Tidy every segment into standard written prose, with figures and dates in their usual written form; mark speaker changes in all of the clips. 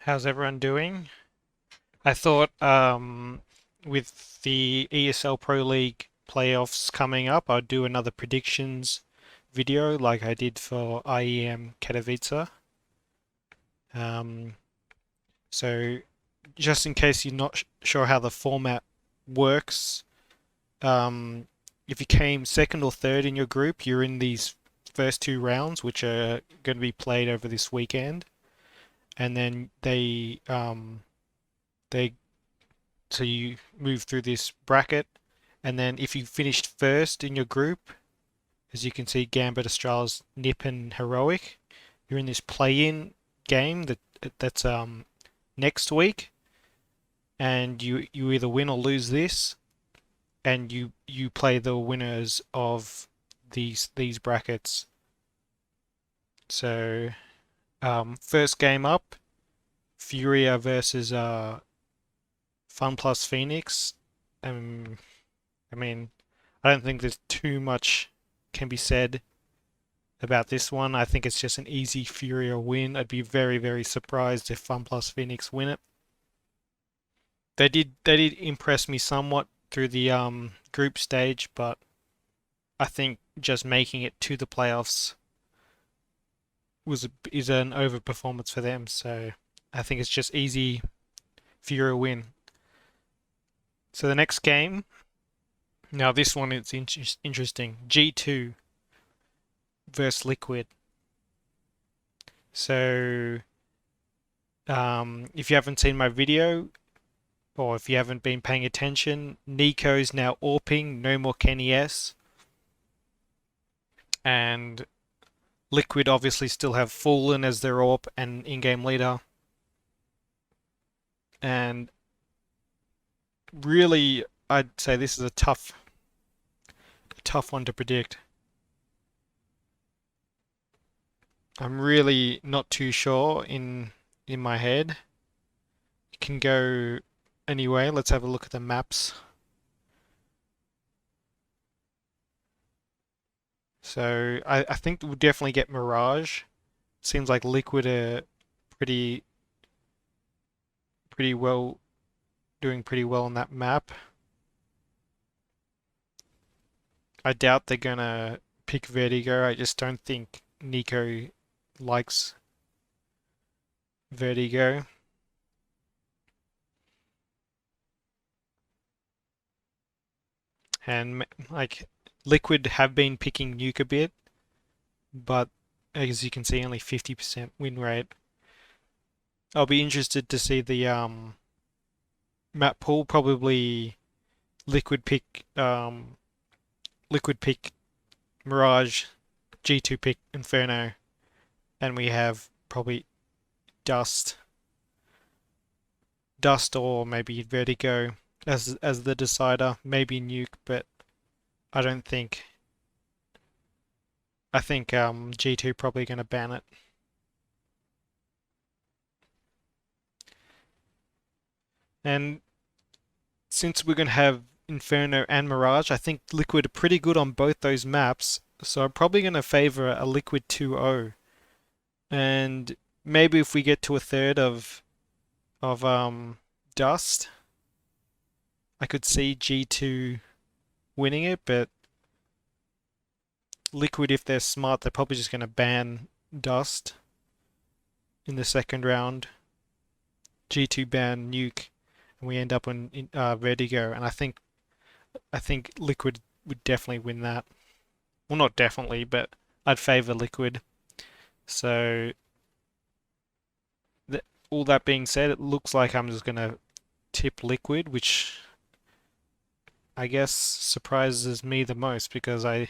Speaker 1: How's everyone doing? I thought with the ESL Pro League playoffs coming up, I'd do another predictions video like I did for IEM Katowice. Um, so just in case you're not sure how the format works, um, if you came second or third in your group, you're in these first two rounds, which are going to be played over this weekend, and then they so you move through this bracket, and then if you finished first in your group, as you can see, Gambit Astralis, Nip, and Heroic, you're in this play-in game that's next week, and you either win or lose this, and you play the winners of these brackets. So first game up, Furia versus Fun Plus Phoenix. Um, I mean, I don't think there's too much can be said about this one. I think it's just an easy Furia win. I'd be very, very surprised if Fun Plus Phoenix win it. They did impress me somewhat through the group stage, but I think just making it to the playoffs is an overperformance for them. So I think it's just easy Furia win. So the next game, now this one is interesting. G2 versus Liquid. So, if you haven't seen my video, or if you haven't been paying attention, Nico's now AWPing, no more Kenny S. And Liquid obviously still have Fallen as their AWP and in-game leader. And really, I'd say this is a tough one to predict. I'm really not too sure in my head. It can go anyway. Let's have a look at the maps. So I think we'll definitely get Mirage. Seems like Liquid are pretty pretty well doing pretty well on that map. I doubt they're gonna pick Vertigo. I just don't think Nico likes Vertigo. And like Liquid have been picking Nuke a bit, but as you can see, only 50% win rate. I'll be interested to see the map pool. Probably Liquid pick Liquid pick Mirage, G2 pick Inferno, and we have probably Dust, or maybe Vertigo as the decider. Maybe Nuke, but I don't think. I think G2 probably going to ban it. And since we're going to have Inferno and Mirage, I think Liquid are pretty good on both those maps. So I'm probably going to favor a Liquid 2-0. And maybe if we get to a third of Dust, I could see G2 winning it, but Liquid, if they're smart, they're probably just going to ban Dust in the second round. G2 ban Nuke, and we end up in Vertigo. And I think Liquid would definitely win that. Well, not definitely, but I'd favor Liquid. So, all that being said, it looks like I'm just gonna tip Liquid, which I guess surprises me the most because I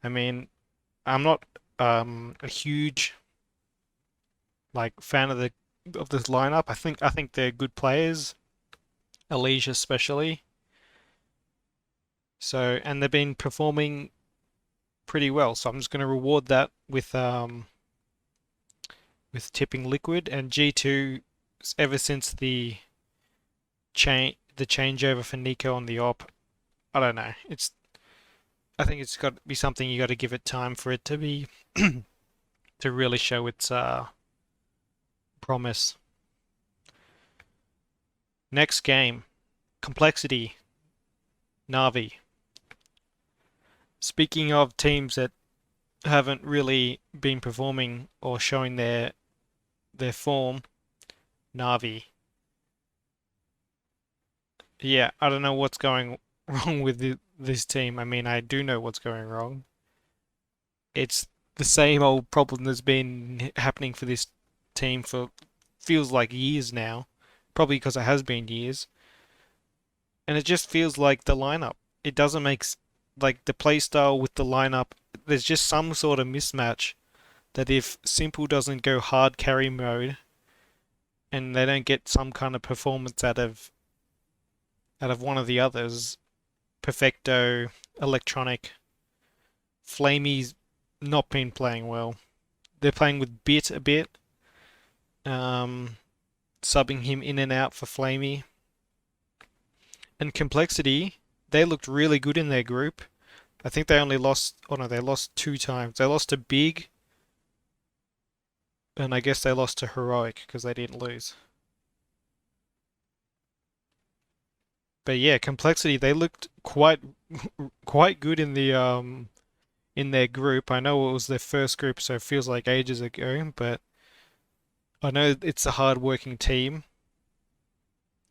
Speaker 1: mean, I'm not a huge like fan of this lineup. I think they're good players, Alicia especially. So, and they've been performing pretty well. So I'm just going to reward that with tipping Liquid and G2 ever since the changeover for Nico on the op. I don't know. I think it's got to be something you got to give it time for it to be to really show its promise. Next game, Complexity, Navi. Speaking of teams that haven't really been performing or showing their form, Navi. Yeah, I don't know what's going wrong with this team. I mean, I do know what's going wrong. It's the same old problem that's been happening for this team for feels like years now. Probably because it has been years. And it just feels like the lineup. It doesn't make like the play style with the lineup. There's just some sort of mismatch that if Simple doesn't go hard carry mode and they don't get some kind of performance out of one of the others, Perfecto, Electronic, Flamey's not been playing well. They're playing with Bit a bit, subbing him in and out for Flamey. And Complexity, they looked really good in their group. I think they only lost, oh no, they lost 2 times. They lost to Big, and I guess they lost to Heroic because they didn't lose. But yeah, Complexity, they looked quite good in their group. I know it was their first group, so it feels like ages ago, but I know it's a hard-working team,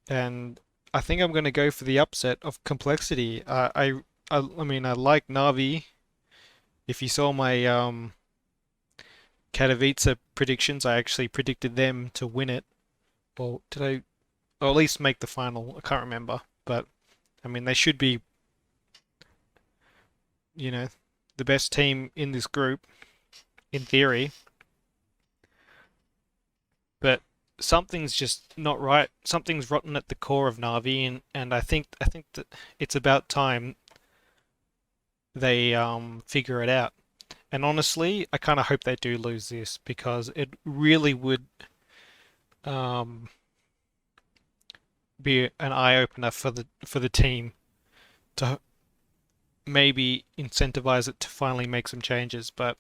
Speaker 1: and I think I'm going to go for the upset of Complexity. I mean, I like Navi. If you saw my Katowice predictions, I actually predicted them to win it. Or did I? Or at least make the final. I can't remember, but I mean, they should be, you know, the best team in this group in theory. But something's just not right. Something's rotten at the core of Navi, and I think that it's about time they figure it out. And honestly, I kind of hope they do lose this because it really would um, be an eye opener for the team to maybe incentivize it to finally make some changes. But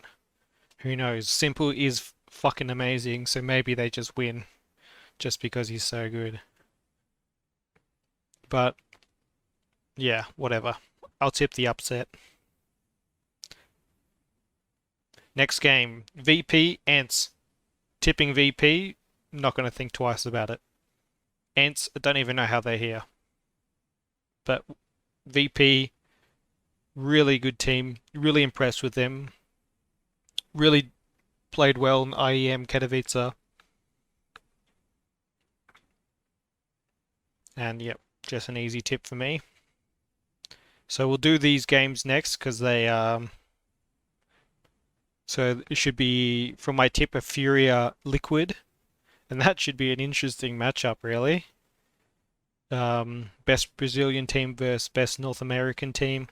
Speaker 1: who knows? Simple is fucking amazing, so maybe they just win just because he's so good. But yeah, whatever. I'll tip the upset. Next game, VP Ants. Tipping VP, not going to think twice about it. Ants, I don't even know how they're here. But VP, really good team. Really impressed with them. Really played well in IEM Katowice. And yep, just an easy tip for me. So we'll do these games next because they so it should be from my tip a Furia Liquid, and that should be an interesting matchup really. Best Brazilian team versus best North American team.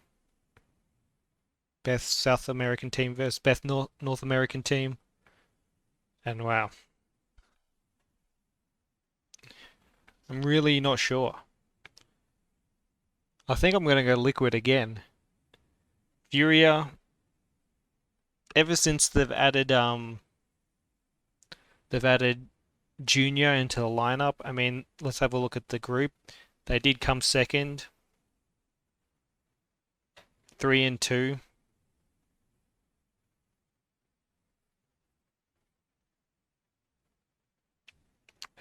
Speaker 1: Best South American team versus best North American team. And wow. I'm really not sure. I think I'm gonna go Liquid again. Furia, ever since they've added Junior into the lineup. I mean, let's have a look at the group. They did come second. 3-2.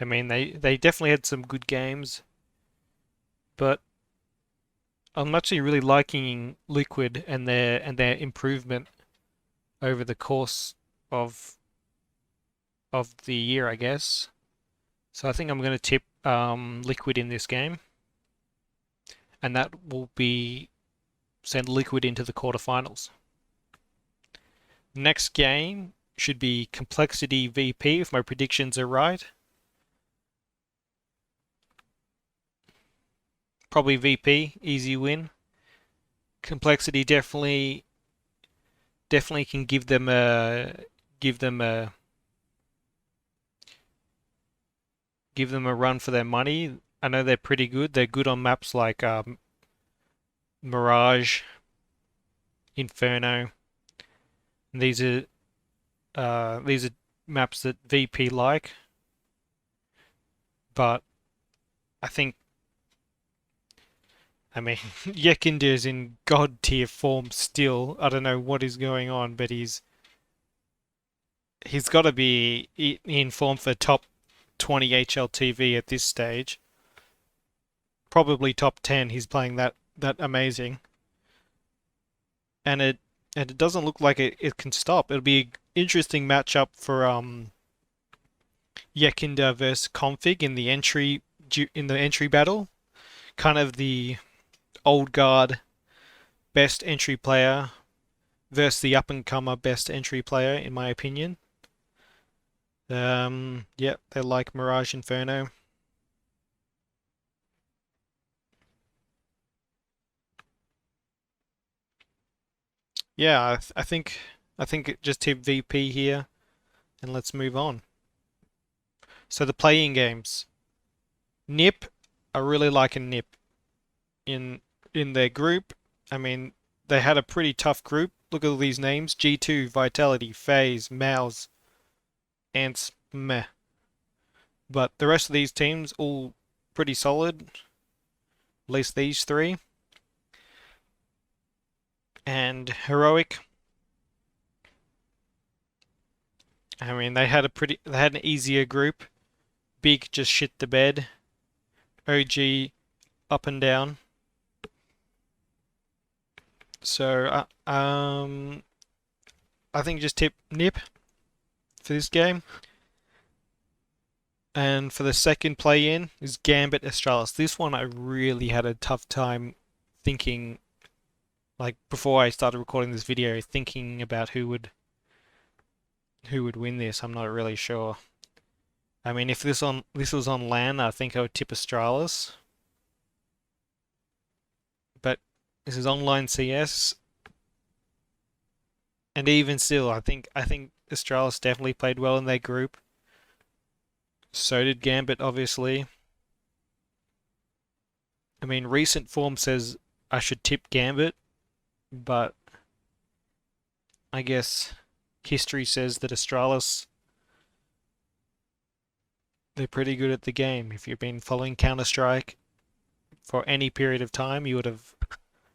Speaker 1: I mean, they definitely had some good games, but I'm actually really liking Liquid and their improvement over the course of the year, I guess. So I think I'm going to tip Liquid in this game, and that will be send Liquid into the quarterfinals. Next game should be Complexity VP if my predictions are right. Probably VP, easy win. Complexity definitely can give them a run for their money. I know they're pretty good. They're good on maps like Mirage, Inferno. And these are maps that VP like. but I think, I mean, Yekinda is in god tier form still. I don't know what is going on, but he's got to be in form for top 20 HLTV at this stage. Probably top 10. He's playing that amazing, and it doesn't look like it can stop. It'll be an interesting matchup for Yekinda versus Config in the entry battle. Kind of the old guard best entry player versus the up and comer best entry player, in my opinion. Yeah, they like Mirage Inferno. Yeah, I think just hit VP here, and let's move on. So the playing games. Nip, I really like a Nip in their group. I mean, they had a pretty tough group. Look at all these names: G2, Vitality, FaZe, Mouse, Ants, meh. But the rest of these teams all pretty solid. At least these three. And Heroic. I mean, they had an easier group. Big just shit the bed. OG up and down. So I think just tip Nip for this game. And for the second play-in is Gambit Astralis. This one I really had a tough time thinking, like before I started recording this video, thinking about who would win this. I'm not really sure. I mean, if this was on LAN, I think I would tip Astralis. But this is online CS, and even still, I think Astralis definitely played well in their group. So did Gambit, obviously. I mean, recent form says I should tip Gambit, but I guess history says that Astralis, they're pretty good at the game. If you've been following Counter-Strike for any period of time, you would have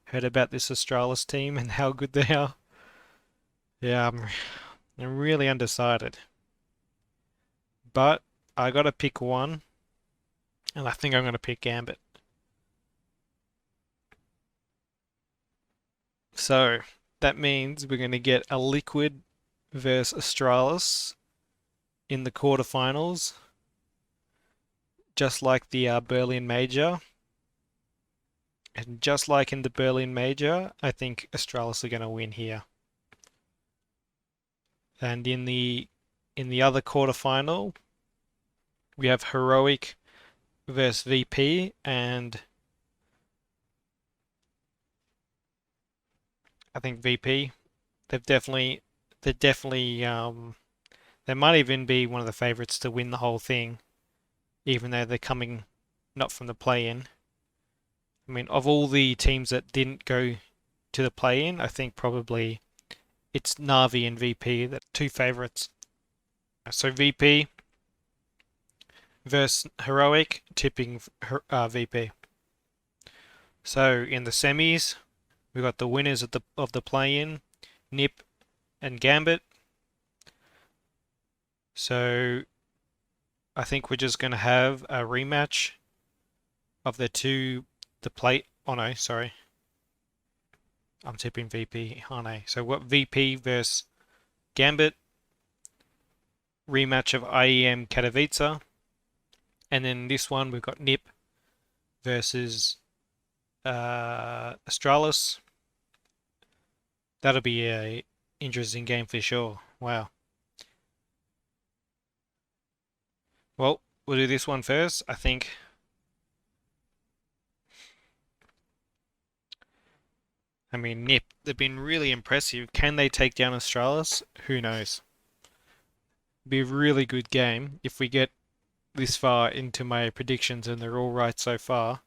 Speaker 1: heard about this Astralis team and how good they are. Yeah, I'm really undecided. But I gotta pick one, and I think I'm gonna pick Gambit. So that means we're gonna get a Liquid versus Astralis in the quarterfinals, just like the Berlin Major. And just like in the Berlin Major, I think Astralis are gonna win here. And in the other quarterfinal, we have Heroic versus VP, and I think VP. They've definitely, they're definitely, they might even be one of the favorites to win the whole thing, even though they're coming not from the play-in. I mean, of all the teams that didn't go to the play-in, I think probably it's Navi and VP, that two favorites. So VP versus Heroic, tipping VP. So in the semis, we got the winners of the play-in, Nip and Gambit. So I think we're just going to have a rematch of the plate. Oh no, sorry. I'm tipping VP. Oh no. So what, VP versus Gambit, rematch of IEM Katowice. And then this one we've got Nip versus Astralis. That'll be a interesting game for sure. Wow. Well, we'll do this one first. I think. I mean, Nip, they've been really impressive. Can they take down Astralis? Who knows? Be a really good game if we get this far into my predictions and they're all right so far.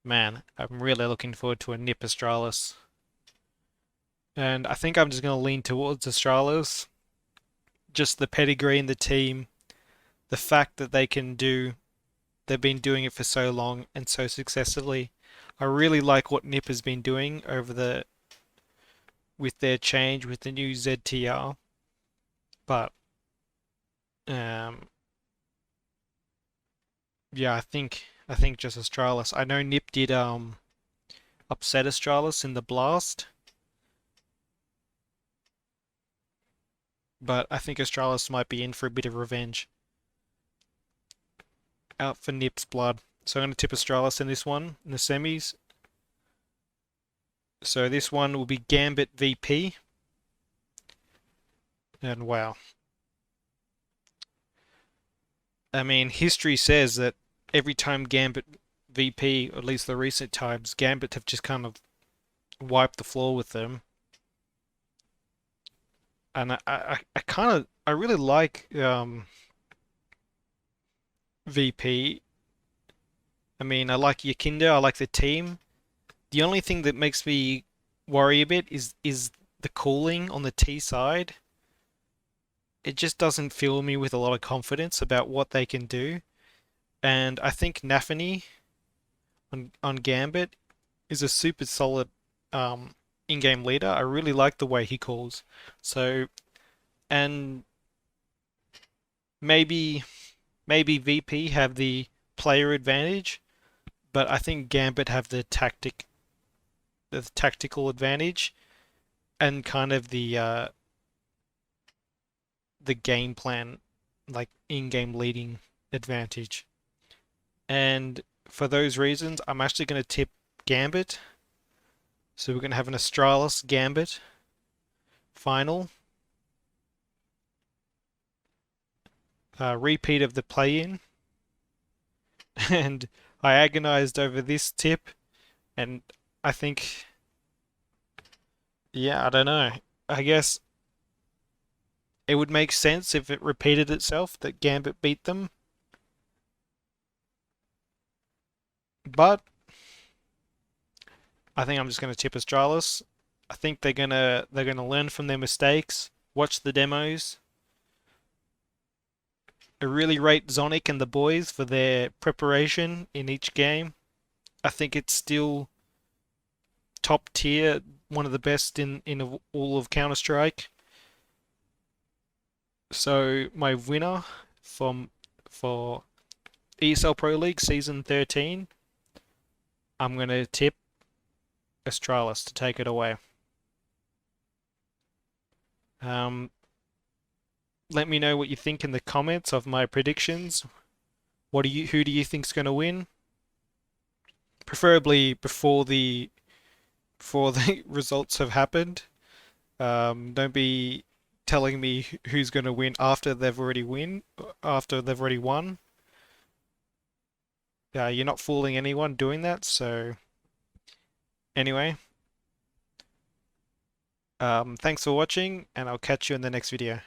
Speaker 1: Man, I'm really looking forward to a Nip Astralis. And I think I'm just going to lean towards Astralis. Just the pedigree in the team, the fact that they can do They've been doing it for so long and so successfully. I really like what NIP has been doing with their change with the new ZTR, but um, yeah, I think just Astralis. I know NIP did upset Astralis in the blast, but I think Astralis might be in for a bit of revenge. Out for NIP's blood. So I'm going to tip Astralis in this one, in the semis. So this one will be Gambit VP. And wow. I mean, history says that every time Gambit VP, or at least the recent times, Gambit have just kind of wiped the floor with them. And I really like VP. I mean, I like Yekinda, I like the team. The only thing that makes me worry a bit is the cooling on the T side. It just doesn't fill me with a lot of confidence about what they can do. And I think Nafi on Gambit is a super solid in-game leader. I really like the way he calls. So, and maybe VP have the player advantage, but I think Gambit have the tactical advantage, and kind of the game plan, like in-game leading advantage. And for those reasons, I'm actually going to tip Gambit. So we're going to have an Astralis Gambit final. Repeat of the play-in. And I agonized over this tip, and I think, yeah, I don't know. I guess it would make sense if it repeated itself that Gambit beat them. But I think I'm just going to tip Astralis. I think they're gonna learn from their mistakes, watch the demos. I really rate Zonic and the boys for their preparation in each game. I think it's still top tier, one of the best in all of Counter-Strike. So my winner for ESL Pro League Season 13, I'm going to tip Astralis to take it away. Let me know what you think in the comments of my predictions. Who do you think's going to win? Preferably before the results have happened. Don't be telling me who's going to win after they've already won. You're not fooling anyone doing that. So anyway, thanks for watching, and I'll catch you in the next video.